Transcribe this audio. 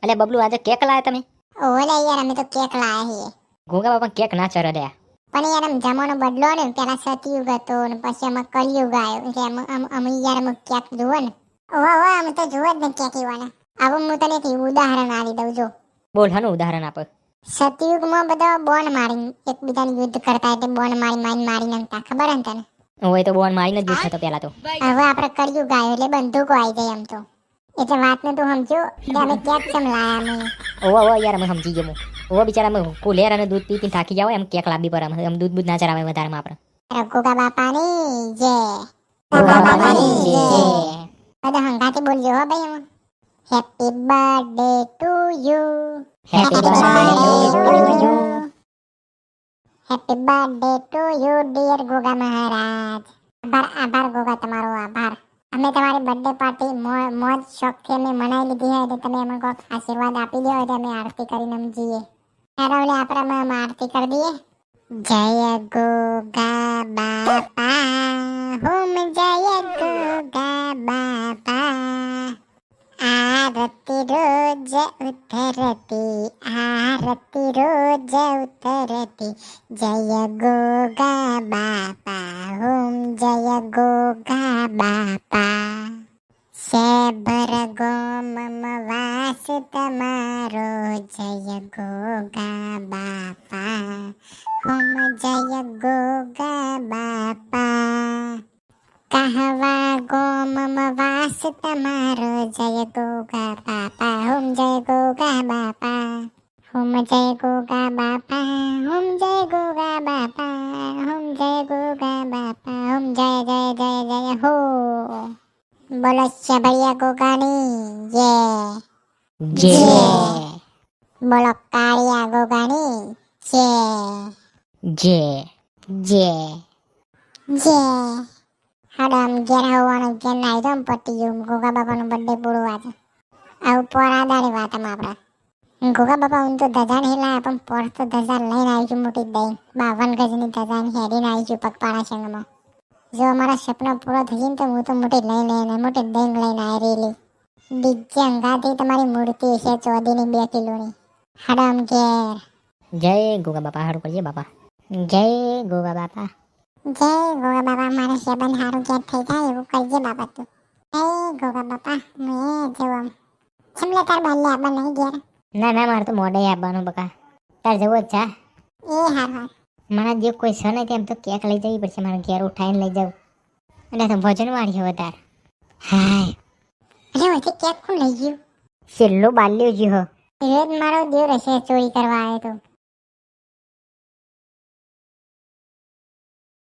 અલે બબલુ આજે કેક લાયા તમે? ઓલે યાર અમે તો કેક લાયા છીએ. ગોગા બાપા કેક ના ચરે દે. પણ યાર આમ જમાનો બદલો ને પેલા સતયુગ હતો ને પછી આમાં કલયુગ આવ્યો એટલે અમે યાર અમે કેક જોવો ને. ઓહો અમે તો જોવો જ ને કેક ઈવાને. હવે હું તને એક ઉદાહરણ આપી દઉં જો. બોલ હાનું ઉદાહરણ આપો. સતયુગમાં બધા બોન મારીને એકબીજાને યુદ્ધ કરતા એટલે બોન મારી નાખતા ખબર હે ને તને? હોય તો બોન મારીને જ યુદ્ધ થતો પેલા તો. હવે આપણે કલયુગ આવ્યો એટલે બંદૂકો આવી જાય એમ તો. એટલે વાતને તું સમજો કે અમે કેક કેમ લાયા અમે. ઓવો યાર અમે સમજી ગયો. ઓવો બિચારા અમે કુલેર અને દૂધ પી પીને થાકી જાવ એમ કેક લાવવી પડે એમ દૂધ ના ચરાવે વધારેમાં આપણે. ગોગા બાપાની જય. ગોગા બાપાની જય. બધા હંગાથી બોલજો હો ભાઈ એમ. Happy birthday to you. Happy birthday to you. Happy birthday to you dear Goga Maharaj. આભાર ગોગા તમારો આભાર. અમે તમારી બર્થડે પાર્ટી મોજ શોખથી અમે મનાવી લીધી હોય એટલે તમે અમને કોઈક આશીર્વાદ આપી દો એટલે અમે આરતી કરીને અમે જઈએ. હેરાવલે આપણે અમે આરતી કરી દઈએ. જય ગોગા બાપા હોમ જય ગોગા બાપા આરતી રોજ ઉતરતી આરતી રોજ ઉતરતી જય ગોગા બાપા હોમ જય ગોગા બાપા શેભર ગોમમ વાસ તમારો જય ગોગા બાપા હોમ જય ગોગા બાપા કહવા ગોમમ વાસ તમારો જય ગોગા બાપા હોમ જય ગોગા બાપા હોમ જય ગોગા બાપા હોમ જય ગોગા બાપા હોમ જય ગોગા બાપા હોમ જય જય જય જય હો બોલો શબરિયા ગોગાની જય જય. બોલો કાળિયા ગોગાની જય જય. જય જય હાડો આમ ઘેર આવવાનો ઘેર નાઈ તો પટી ગયું ગોગા બાપાનો બર્થડે પૂરો આજે આવું પોરાદારી વાત આપણા ગોગા બાપા હું તો ધજા નહીં લાયા પણ પોર તો ધજા લઈને આવી છું મોટી દઈ 52 ગજની ધજાની હેરીને આવી છું પગપાળા સંગમાં જો અમારા સપના પૂરા થઈ જાય ને તો હું તો મોટી મોટી દઈ લઈને આવી રેલી ડીજે અંગાથી તમારી મૂર્તિ છે 14 ની 2 કિલોની હાડો આમ ઘેર જય ગોગા બાપા હારું કરજે બાપા. જય ગોગા બાપા. જય ગોગા બાપા મારા સેબન હારું ઘેર થઈ જાય એવું કરજે બાપા તું જય ગોગા બાપા મેં જવા છમલે તાર બાલ્લે આબા નહીં ઘેર ના ના મારે તો મોડે આવવાનું બકા. તાર જવો જ છે? એ હાર મારા જે કોઈ છે ને તેમ તો કેક લઈ જવી પડશે મારે ઘેર ઉઠાઈને લઈ જાવ અને તો વજન વાળી હવે તાર. હાય અરે ઓથી કેક કોણ લઈ ગયું છેલ્લો બાલ્યો જ હો. રોજ મારો દેવ રહેશે ચોરી કરવા આવ્યો તો